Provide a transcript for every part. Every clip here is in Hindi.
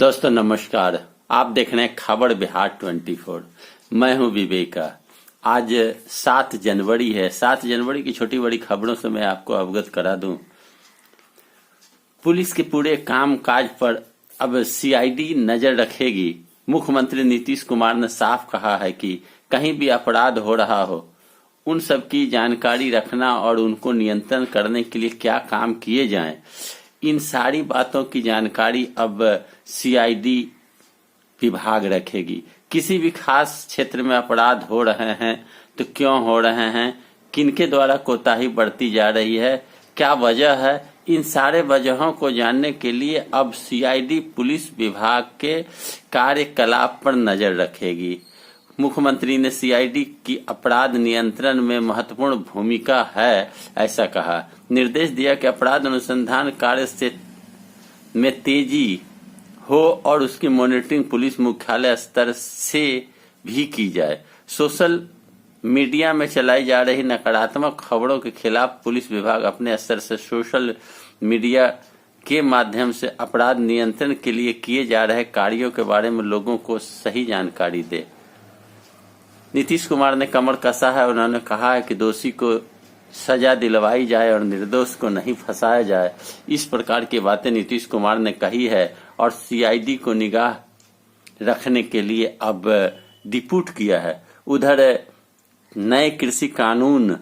दोस्तों नमस्कार। आप देख रहे हैं खबर बिहार 24। मैं हूं विवेका। आज 7 जनवरी है। 7 जनवरी की छोटी बड़ी खबरों से मैं आपको अवगत करा दूं। पुलिस के पूरे कामकाज पर अब सीआईडी नजर रखेगी। मुख्यमंत्री नीतीश कुमार ने साफ कहा है कि कहीं भी अपराध हो रहा हो उन सब की जानकारी रखना और उनको नियंत्रण करने के लिए क्या काम किए जाएं, इन सारी बातों की जानकारी अब सीआईडी विभाग रखेगी। किसी भी खास क्षेत्र में अपराध हो रहे हैं तो क्यों हो रहे हैं, किनके द्वारा कोताही बढ़ती जा रही है, क्या वजह है, इन सारे वजहों को जानने के लिए अब सीआईडी पुलिस विभाग के कार्यकलाप पर नजर रखेगी। मुख्यमंत्री ने सीआईडी की अपराध नियंत्रण में महत्वपूर्ण भूमिका है ऐसा कहा। निर्देश दिया कि अपराध अनुसंधान कार्य से में तेजी हो और उसकी मॉनिटरिंग पुलिस मुख्यालय स्तर से भी की जाए। सोशल मीडिया में चलाई जा रही नकारात्मक खबरों के खिलाफ पुलिस विभाग अपने स्तर से सोशल मीडिया के माध्यम से अपराध नियंत्रण के लिए किए जा रहे कार्यों के बारे में लोगों को सही जानकारी दे। नीतीश कुमार ने कमर कसा है। उन्होंने कहा है कि दोषी को सजा दिलवाई जाए और निर्दोष को नहीं फंसाया जाए। इस प्रकार की बातें नीतीश कुमार ने कही है और सीआईडी को निगाह रखने के लिए अब डिप्यूट किया है। उधर नए कृषि कानून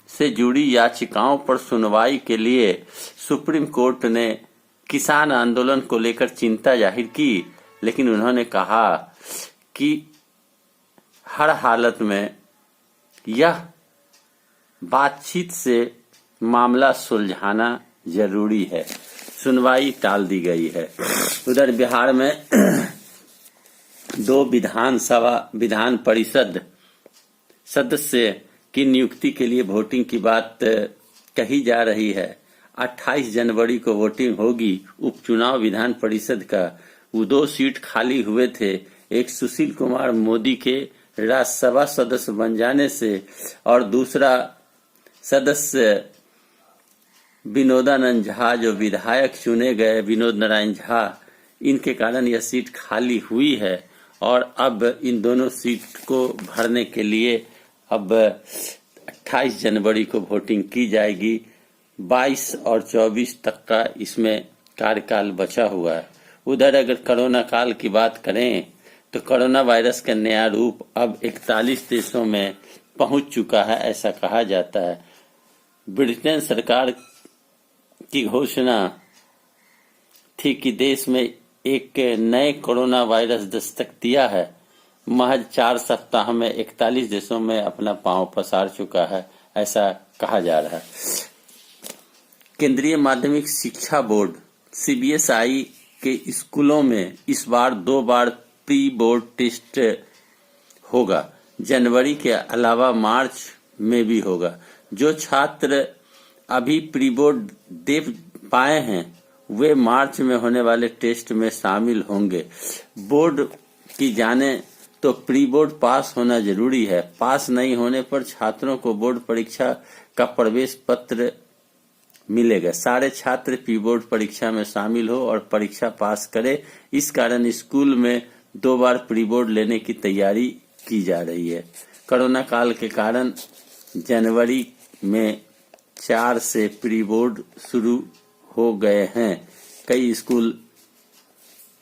से जुड़ी याचिकाओं पर सुनवाई के लिए सुप्रीम कोर्ट ने किसान आंदोलन को लेकर चिंता जाहिर की, लेकिन उन्होंने कहा कि हर हालत में यह बातचीत से मामला सुलझाना जरूरी है। सुनवाई टाल दी गई है। उधर बिहार में 2 विधान परिषद सदस्य की नियुक्ति के लिए वोटिंग की बात कही जा रही है। 28 जनवरी को वोटिंग होगी। उपचुनाव विधान परिषद का 2 सीट खाली हुए थे। एक सुशील कुमार मोदी के राज्यसभा सदस्य बन जाने से और दूसरा सदस्य विनोदानंद झा जो विधायक चुने गए, विनोद नारायण झा, इनके कारण यह सीट खाली हुई है और अब इन दोनों सीट को भरने के लिए अब 28 जनवरी को वोटिंग की जाएगी। 22 और 24 तक का इसमें कार्यकाल बचा हुआ है। उधर अगर कोरोना काल की बात करें तो कोरोना वायरस का नया रूप अब 41 देशों में पहुंच चुका है ऐसा कहा जाता है। ब्रिटेन सरकार की घोषणा थी कि देश में एक नए कोरोना वायरस दस्तक दिया है। महज 4 सप्ताह में 41 देशों में अपना पांव पसार चुका है ऐसा कहा जा रहा है। केंद्रीय माध्यमिक शिक्षा बोर्ड सीबीएसई के स्कूलों में इस बार 2 बार प्री बोर्ड टेस्ट होगा। जनवरी के अलावा मार्च में भी होगा। जो छात्र अभी प्री बोर्ड दे पाए हैं वे मार्च में होने वाले टेस्ट में शामिल होंगे। बोर्ड की जाने तो प्री बोर्ड पास होना जरूरी है। पास नहीं होने पर छात्रों को बोर्ड परीक्षा का प्रवेश पत्र मिलेगा। सारे छात्र प्री बोर्ड परीक्षा में शामिल हो और परीक्षा पास करे। इस कारण स्कूल में 2 बार प्री बोर्ड लेने की तैयारी की जा रही है। कोरोना काल के कारण जनवरी में 4 से प्री बोर्ड शुरू हो गए हैं। कई स्कूल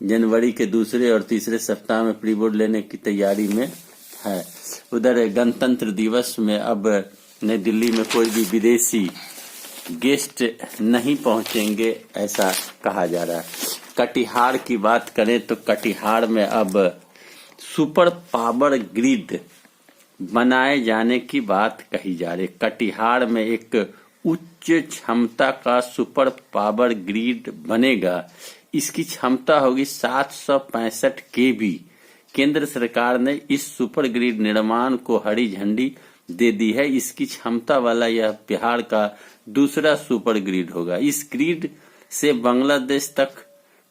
जनवरी के दूसरे और तीसरे सप्ताह में प्री बोर्ड लेने की तैयारी में है। उधर गणतंत्र दिवस में अब नई दिल्ली में कोई भी विदेशी गेस्ट नहीं पहुंचेंगे ऐसा कहा जा रहा है। कटिहार की बात करें तो कटिहार में अब सुपर पावर ग्रिड बनाए जाने की बात कही जा रही है। कटिहार में एक उच्च क्षमता का सुपर पावर ग्रिड बनेगा। इसकी क्षमता होगी 765 केवी। केंद्र सरकार ने इस सुपर ग्रिड निर्माण को हरी झंडी दे दी है। इसकी क्षमता वाला यह बिहार का दूसरा सुपर ग्रिड होगा। इस ग्रिड से बांग्लादेश तक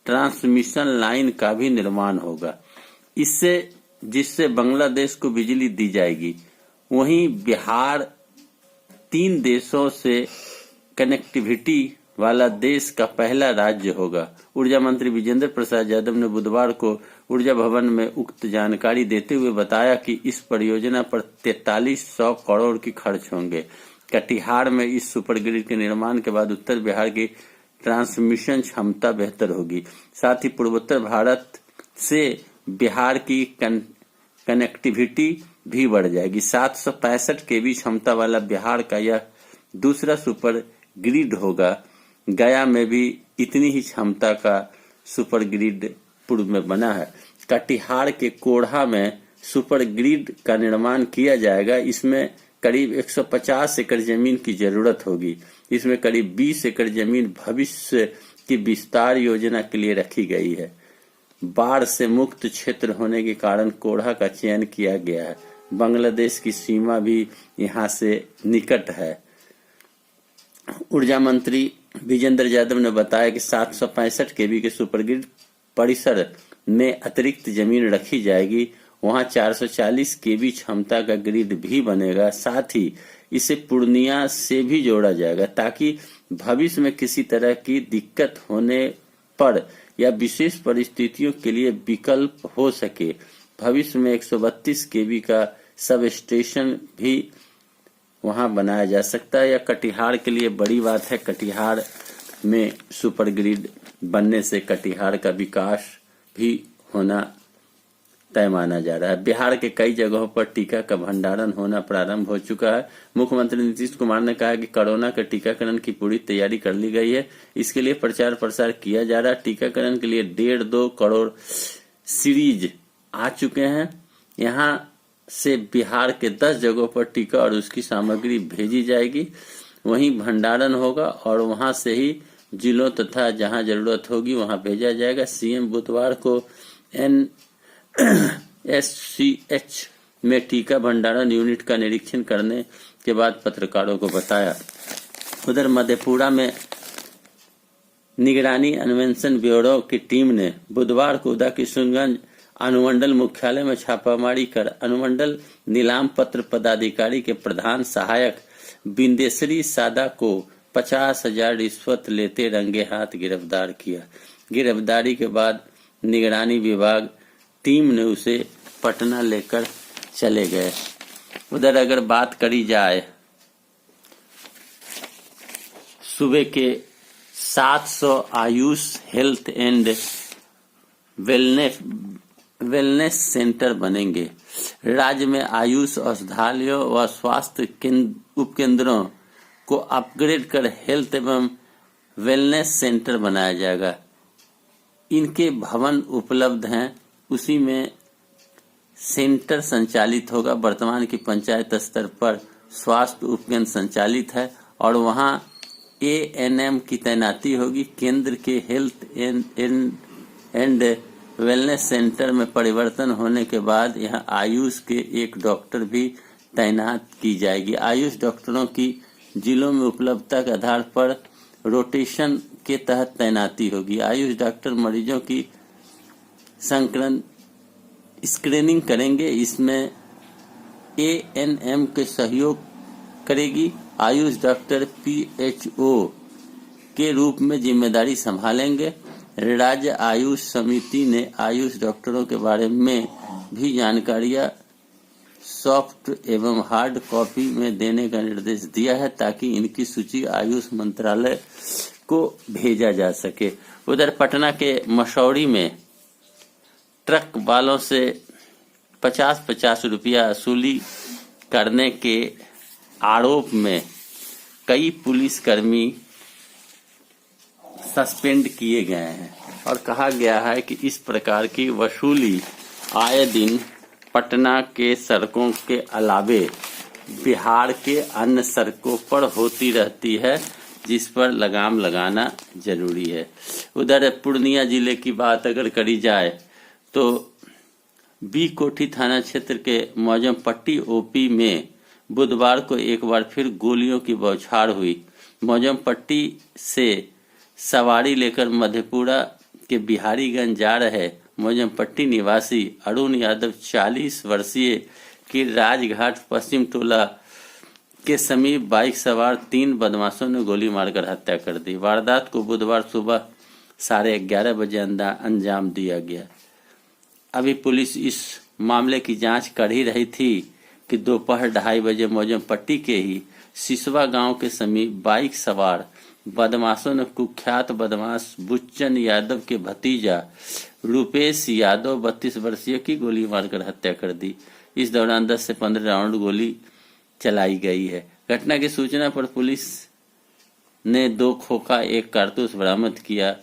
ट्रांसमिशन लाइन का भी निर्माण होगा। जिससे बांग्लादेश को बिजली दी जाएगी। वहीं बिहार 3 देशों से कनेक्टिविटी वाला देश का पहला राज्य होगा। ऊर्जा मंत्री विजेंद्र प्रसाद यादव ने बुधवार को ऊर्जा भवन में उक्त जानकारी देते हुए बताया कि इस परियोजना पर 4300 करोड़ की खर्च होंगे। कटिहार में इस सुपर ग्रिड के निर्माण के बाद उत्तर बिहार की ट्रांसमिशन क्षमता बेहतर होगी, साथ ही पूर्वोत्तर भारत से बिहार की कनेक्टिविटी भी बढ़ जाएगी। 765 केवी क्षमता वाला बिहार का यह दूसरा सुपर ग्रिड होगा। गया में भी इतनी ही क्षमता का सुपर ग्रिड पूर्व में बना है। कटिहार के कोढ़ा में सुपर ग्रिड का निर्माण किया जाएगा। इसमें करीब 150 एकड़ जमीन की जरूरत होगी। इसमें करीब 20 एकड़ जमीन भविष्य की विस्तार योजना के लिए रखी गई है। बाढ़ से मुक्त क्षेत्र होने के कारण कोढ़ा का चयन किया गया है। बांग्लादेश की सीमा भी यहाँ से निकट है। ऊर्जा मंत्री विजेंद्र यादव ने बताया कि 765 केवी के सुपर ग्रिड परिसर में अतिरिक्त जमीन रखी जाएगी। वहां 440 केवी क्षमता का ग्रिड भी बनेगा। साथ ही इसे पूर्णिया से भी जोड़ा जाएगा ताकि भविष्य में किसी तरह की दिक्कत होने पर या विशेष परिस्थितियों के लिए विकल्प हो सके। भविष्य में 132 केवी का सब स्टेशन भी वहां बनाया जा सकता है। यह कटिहार के लिए बड़ी बात है। कटिहार में सुपर ग्रिड बनने से कटिहार का विकास भी होना तय माना जा रहा है। बिहार के कई जगहों पर टीका का भंडारण होना प्रारंभ हो चुका है। मुख्यमंत्री नीतीश कुमार ने कहा कि कोरोना के टीकाकरण की पूरी तैयारी कर ली गई है। इसके लिए प्रचार प्रसार किया जा रहा है। टीकाकरण के लिए 1.5-2 करोड़ सीरीज आ चुके हैं। यहाँ से बिहार के 10 जगहों पर टीका और उसकी सामग्री भेजी जाएगी। वहीं भंडारण होगा और वहां से ही जिलों तथा जहां जरूरत होगी वहां भेजा जाएगा। सीएम बुधवार को NSCH में टीका भंडारण यूनिट का निरीक्षण करने के बाद पत्रकारों को बताया। उधर मधेपुरा में निगरानी अन्वेषण ब्यूरो की टीम ने बुधवार को उदाकिशुनगंज अनुमंडल मुख्यालय में छापामारी कर अनुमंडल नीलाम पत्र पदाधिकारी के प्रधान सहायक बिंदेश्वरी सादा को 50,000 रिश्वत लेते रंगे हाथ गिरफ्तार किया। गिरफ्तारी के बाद निगरानी विभाग टीम ने उसे पटना लेकर चले गए। उधर अगर बात करी जाए सुबह के 700 Ayush health and wellness centre बनेंगे। राज्य में आयुष औषधालयों व स्वास्थ्य उपकेंद्रों को अपग्रेड कर हेल्थ एवं वेलनेस सेंटर बनाया जाएगा। इनके भवन उपलब्ध हैं, उसी में सेंटर संचालित होगा। वर्तमान की पंचायत स्तर पर स्वास्थ्य उपकेंद्र संचालित है और वहां ANM की तैनाती होगी। केंद्र के हेल्थ एंड वेलनेस सेंटर में परिवर्तन होने के बाद यहां आयुष के एक डॉक्टर भी तैनात की जाएगी। आयुष डॉक्टरों की जिलों में उपलब्धता के आधार पर रोटेशन के तहत तैनाती होगी। आयुष डॉक्टर मरीजों की स्क्रीनिंग करेंगे। इसमें ANM के सहयोग करेगी। आयुष डॉक्टर PHO के रूप में जिम्मेदारी संभालेंगे। राज्य आयुष समिति ने आयुष डॉक्टरों के बारे में भी जानकारियां सॉफ्ट एवं हार्ड कॉपी में देने का निर्देश दिया है ताकि इनकी सूची आयुष मंत्रालय को भेजा जा सके। उधर पटना के मसौढ़ी में ट्रक वालों से 50-50 रुपया वसूली करने के आरोप में कई पुलिसकर्मी सस्पेंड किए गए हैं और कहा गया है कि इस प्रकार की वसूली आए दिन पटना के सड़कों के अलावे बिहार के अन्य सड़कों पर होती रहती है, जिस पर लगाम लगाना जरूरी है। उधर पूर्णिया जिले की बात अगर करी जाए तो बी कोठी थाना क्षेत्र के मौजमपट्टी OP में बुधवार को एक बार फिर गोलियों की बौछार हुई। मौजमपट्टी से सवारी लेकर मधेपुरा के बिहारीगंज जा रहे मौजमपट्टी निवासी अरुण यादव 40 वर्षीय की राजघाट पश्चिम टोला के समीप बाइक सवार 3 बदमाशों ने गोली मारकर हत्या कर दी। वारदात को बुधवार सुबह 11:30 बजे अंजाम दिया गया। अभी पुलिस इस मामले की जांच कर ही रही थी कि दोपहर 2:30 बजे मौजम पट्टी के ही सिसवा गांव के समीप बाइक सवार बदमाशों ने कुख्यात बदमाश बुच्चन यादव के भतीजा रूपेश यादव 32 वर्षीय की गोली मारकर हत्या कर दी। इस दौरान 10 से 15 राउंड गोली चलाई गई है। घटना की सूचना पर पुलिस ने 2 खोखा 1 कारतूस बरामद किया।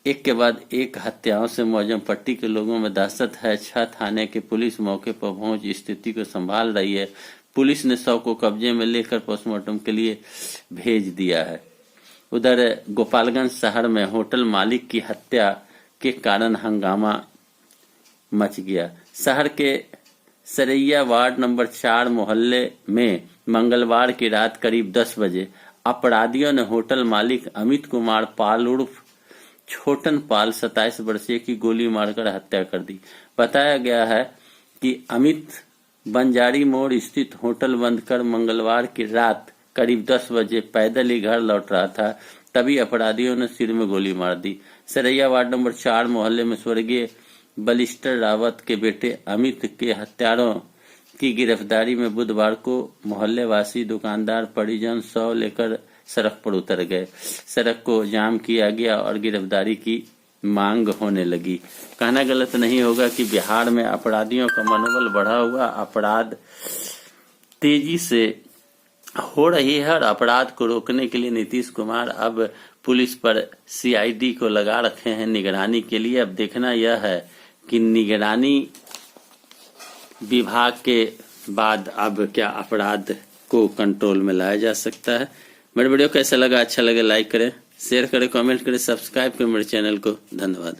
एक के बाद एक हत्याओं से मौजम पट्टी के लोगों में दहशत है। 6 थाने के पुलिस मौके पर पहुंच स्थिति को संभाल रही है। पुलिस ने शव को कब्जे में लेकर पोस्टमार्टम के लिए भेज दिया है। उधर गोपालगंज शहर में होटल मालिक की हत्या के कारण हंगामा मच गया। शहर के सरैया वार्ड नंबर 4 मोहल्ले में मंगलवार की रात करीब 10 बजे अपराधियों ने होटल मालिक अमित कुमार पाल उर्फ छोटन पाल 27 वर्षीय की गोली मारकर हत्या कर दी। बताया गया है कि अमित बंजारी मोड़ स्थित होटल बंद कर मंगलवार की रात करीब 10 बजे पैदल ही घर लौट रहा था, तभी अपराधियों ने सिर में गोली मार दी। सरैया वार्ड नंबर 4 मोहल्ले में स्वर्गीय बलिस्टर रावत के बेटे अमित के हत्यारों की गिरफ्तारी में बुधवार को मोहल्ले वासी दुकानदार परिजन शव लेकर सड़क पर उतर गए। सड़क को जाम किया गया और गिरफ्तारी की मांग होने लगी। कहना गलत नहीं होगा कि बिहार में अपराधियों का मनोबल बढ़ा हुआ, अपराध तेजी से हो रही है और अपराध को रोकने के लिए नीतीश कुमार अब पुलिस पर सीआईडी को लगा रखे हैं निगरानी के लिए। अब देखना यह है कि निगरानी विभाग के बाद अब क्या अपराध को कंट्रोल में लाया जा सकता है। मेरा वीडियो कैसा लगा, अच्छा लगे लाइक करें, शेयर करें, कमेंट करें, सब्सक्राइब करें मेरे चैनल को। धन्यवाद।